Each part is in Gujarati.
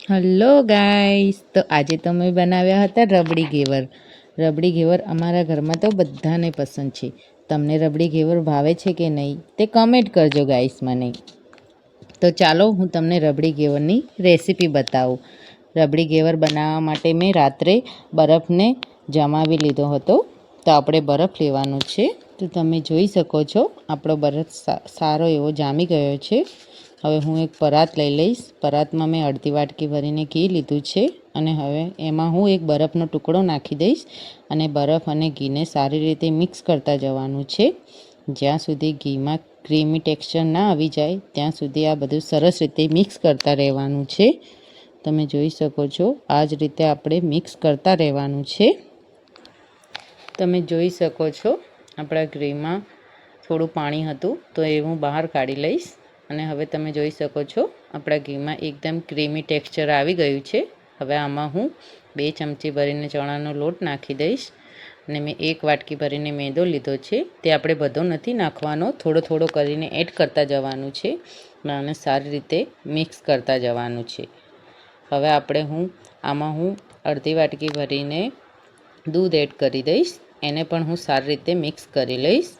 હલો ગાઈસ, તો આજે તો મેં બનાવ્યા હતા રબડી ઘેવર. રબડી ઘેવર અમારા ઘરમાં તો બધાને પસંદ છે. તમને રબડી ઘેવર ભાવે છે કે નહીં તે કમેન્ટ કરજો ગાઈસ મને. તો ચાલો હું તમને રબડી ઘેવરની રેસીપી બતાવું. રબડી ઘેવર બનાવવા માટે મેં રાત્રે બરફને જમાવી લીધો હતો. તો આપણે બરફ લેવાનો છે. તો તમે જોઈ શકો છો આપણો બરફ સારો એવો જામી ગયો છે. હવે હું એક પરાત લઈ લઈશ. પરાતમાં મેં અડધી વાટકી ભરીને ઘી લીધું છે અને હવે એમાં હું એક બરફનો ટુકડો નાખી દઈશ અને બરફ અને ઘીને સારી રીતે મિક્સ કરતા જવાનું છે. જ્યાં સુધી ઘીમાં ક્રીમી ટેક્સચર ના આવી જાય ત્યાં સુધી આ બધું સરસ રીતે મિક્સ કરતા રહેવાનું છે. તમે જોઈ શકો છો આ જ રીતે આપણે મિક્સ કરતા રહેવાનું છે. તમે જોઈ શકો છો આપણા ઘીમાં થોડું પાણી હતું તો એ હું બહાર કાઢી લઈશ. અને હવે તમે જોઈ શકો છો આપણા ઘીમાં એકદમ ક્રીમી ટેક્સચર આવી ગયું છે. હવે આમાં હું 2 ચમચી ભરીને ચણાનો લોટ નાખી દઈશ અને મેં 1 વાટકી ભરીને મેંદો લીધો છે. તે આપણે બધો નથી નાખવાનો, થોડો થોડો કરીને એડ કરતા જવાનું છે અને સારી રીતે મિક્સ કરતા જવાનું છે. હવે આમાં હું અડધી વાટકી ભરીને દૂધ એડ કરી દઈશ. એને પણ હું સારી રીતે મિક્સ કરી લઈશ.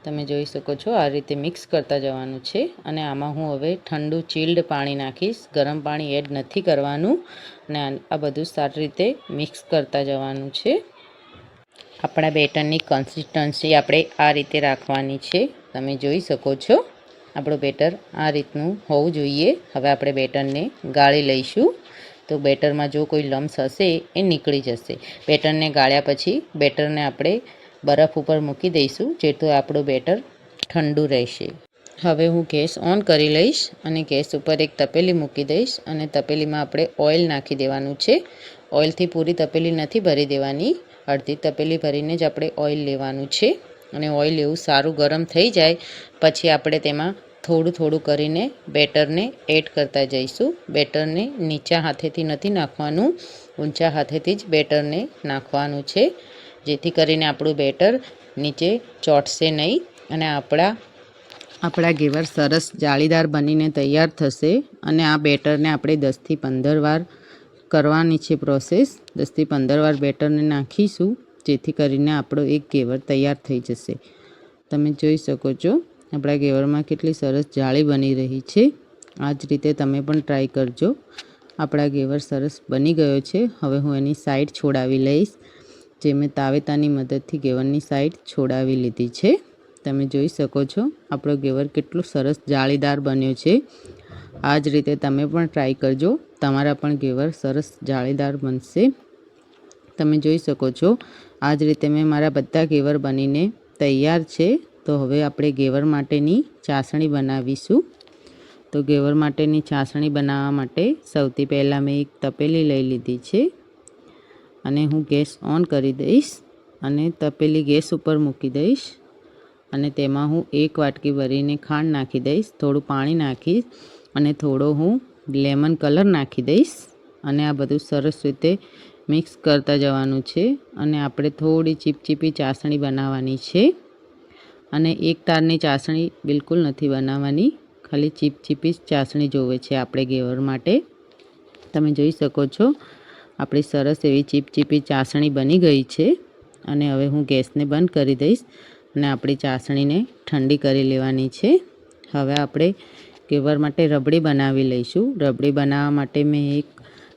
તમે જોઈ શકો છો આ રીતે મિક્સ કરતા જવાનું છે અને આમાં હું હવે ઠંડુ ચીલ્ડ પાણી નાખીશ. ગરમ પાણી એડ નથી કરવાનું અને આ બધું સારી રીતે મિક્સ કરતા જવાનું છે. આપણા બેટરની કન્સિસ્ટન્સી આપણે આ રીતે રાખવાની છે. તમે જોઈ શકો છો આપણું બેટર આ રીતનું હોવું જોઈએ. હવે આપણે બેટરને ગાળી લઈશું. તો બેટરમાં જો કોઈ લમ્સ હશે એ નીકળી જશે. બેટરને ગાળ્યા પછી બેટરને આપણે બરફ ઉપર મૂકી દઈશું જેથી આપણું બેટર ઠંડુ રહેશે. હવે હું ગેસ ઓન કરી લઈશ અને ગેસ ઉપર એક તપેલી મૂકી દઈશ અને તપેલીમાં આપણે ઓઇલ નાખી દેવાનું છે. ઓઇલથી પૂરી તપેલી નથી ભરી દેવાની, અડધી તપેલી ભરીને જ આપણે ઓઇલ લેવાનું છે. અને ઓઇલ એવું સારું ગરમ થઈ જાય પછી આપણે તેમાં થોડું થોડું કરીને બેટરને એડ કરતા જઈશું. બેટરને નીચા હાથેથી નથી નાખવાનું, ઊંચા હાથેથી જ બેટરને નાખવાનું છે જેથી કરીને આપણું બેટર નીચે ચોંટશે નહીં અને આપણા ઘેવર સરસ જાળીદાર બનીને તૈયાર થશે. અને આ બેટરને આપણે 10થી 15 વાર કરવાની છે પ્રોસેસ. 10થી 15 વાર બેટરને નાખીશું જેથી કરીને આપણો એક ઘેવર તૈયાર થઈ જશે. તમે જોઈ શકો છો આપણા ઘેવરમાં કેટલી સરસ જાળી બની રહી છે. આ જ રીતે તમે પણ ટ્રાય કરજો. આપણા ઘેવર સરસ બની ગયો છે. હવે હું એની સાઈડ છોડાવી લઈશ. જે મેં તાવેતાની મદદથી ઘેવરની સાઈડ છોડાવી લીધી છે. તમે જોઈ શકો છો આપણો ઘેવર કેટલું સરસ જાળીદાર બન્યો છે. આ જ રીતે તમે પણ ટ્રાય કરજો. તમારા પણ ઘેવર સરસ જાળીદાર બનશે. તમે જોઈ શકો છો આ જ રીતે મેં મારા બધા ઘેવર બનીને તૈયાર છે. તો હવે આપણે ઘેવર માટેની ચાસણી બનાવીશું. તો ઘેવર માટેની ચાસણી બનાવવા માટે સૌથી પહેલાં મેં એક તપેલી લઈ લીધી છે અને હું ગેસ ઓન કરી દઈશ અને તપેલી ગેસ ઉપર મૂકી દઈશ અને તેમાં હું 1 વાટકી ભરીને ખાંડ નાખી દઈશ. થોડું પાણી નાખીશ અને થોડો હું લેમન કલર નાખી દઈશ અને આ બધું સરસ રીતે મિક્સ કરતા જવાનું છે. અને આપણે થોડી ચીપચીપી ચાસણી બનાવવાની છે અને એક તારની ચાસણી બિલકુલ નથી બનાવવાની, ખાલી ચીપચીપી ચાસણી જોવે છે આપણે ઘેવર માટે. તમે જોઈ શકો છો આપણી સરસ એવી ચીપચીપી ચાસણી બની ગઈ છે અને હવે હું ગેસને બંધ કરી દઈશ અને આપણી ચાસણીને ઠંડી કરી લેવાની છે. હવે આપણે ઘેવર માટે રબડી બનાવી લઈશું. રબડી બનાવવા માટે મેં એક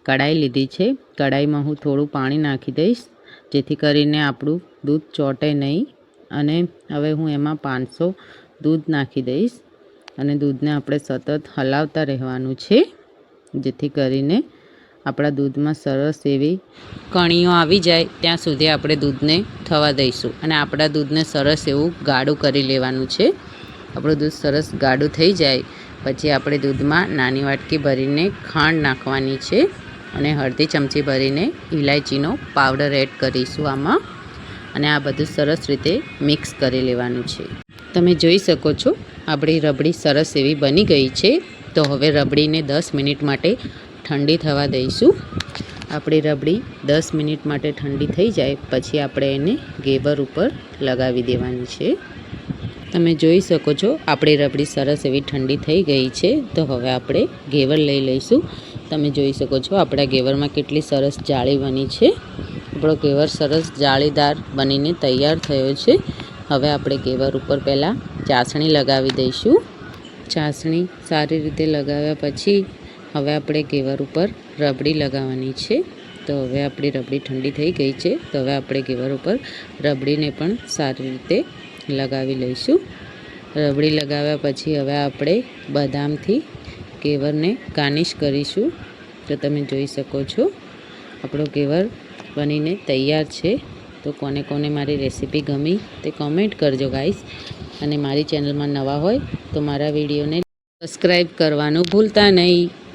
કઢાઈ લીધી છે. કઢાઈમાં હું થોડું પાણી નાખી દઈશ જેથી કરીને આપણું દૂધ ચોંટે નહીં. અને હવે હું એમાં 500 દૂધ નાખી દઈશ અને દૂધને આપણે સતત હલાવતા રહેવાનું છે જેથી કરીને આપણા દૂધમાં સરસ એવી કણીઓ આવી જાય ત્યાં સુધી આપણે દૂધને થવા દઈશું. અને આપણા દૂધને સરસ એવું ગાઢું કરી લેવાનું છે. આપણું દૂધ સરસ ગાઢું થઈ જાય પછી આપણે દૂધમાં નાની વાટકી ભરીને ખાંડ નાખવાની છે અને અડધી ચમચી ભરીને ઇલાયચીનો પાવડર એડ કરીશું આમાં અને આ બધું સરસ રીતે મિક્સ કરી લેવાનું છે. તમે જોઈ શકો છો આપણી રબડી સરસ એવી બની ગઈ છે. તો હવે રબડીને 10 મિનિટ માટે ઠંડી થવા દઈશું. આપણી રબડી 10 મિનિટ માટે ઠંડી થઈ જાય પછી આપણે એને ઘેવર ઉપર લગાવી દેવાની છે. તમે જોઈ શકો છો આપણી રબડી સરસ એવી ઠંડી થઈ ગઈ છે. તો હવે આપણે ઘેવર લઈ લઈશું. તમે જોઈ શકો છો આપણા ઘેવરમાં કેટલી સરસ જાળી બની છે. આપણો ઘેવર સરસ જાળીદાર બનીને તૈયાર થયો છે. હવે આપણે ઘેવર ઉપર પહેલાં ચાસણી લગાવી દઈશું. ચાસણી સારી રીતે લગાવ્યા પછી હવે આપણે ઘેવર ઉપર રબડી લગાવવાની છે. તો હવે આપણી રબડી ઠંડી થઈ ગઈ છે. તો હવે આપણે ઘેવર ઉપર રબડીને પણ સારી રીતે લગાવી લઈશું. રબડી લગાવ્યા પછી હવે આપણે બદામથી ઘેવરને ગાર્નિશ કરીશું. તો તમે જોઈ શકો છો આપણો ઘેવર બનીને તૈયાર છે. તો કોને કોને મારી રેસીપી ગમી તે કોમેન્ટ કરજો ગાઈસ. અને મારી ચેનલમાં નવા હોય તો મારા વિડીયોને સબસ્ક્રાઈબ કરવાનું ભૂલતા નહીં.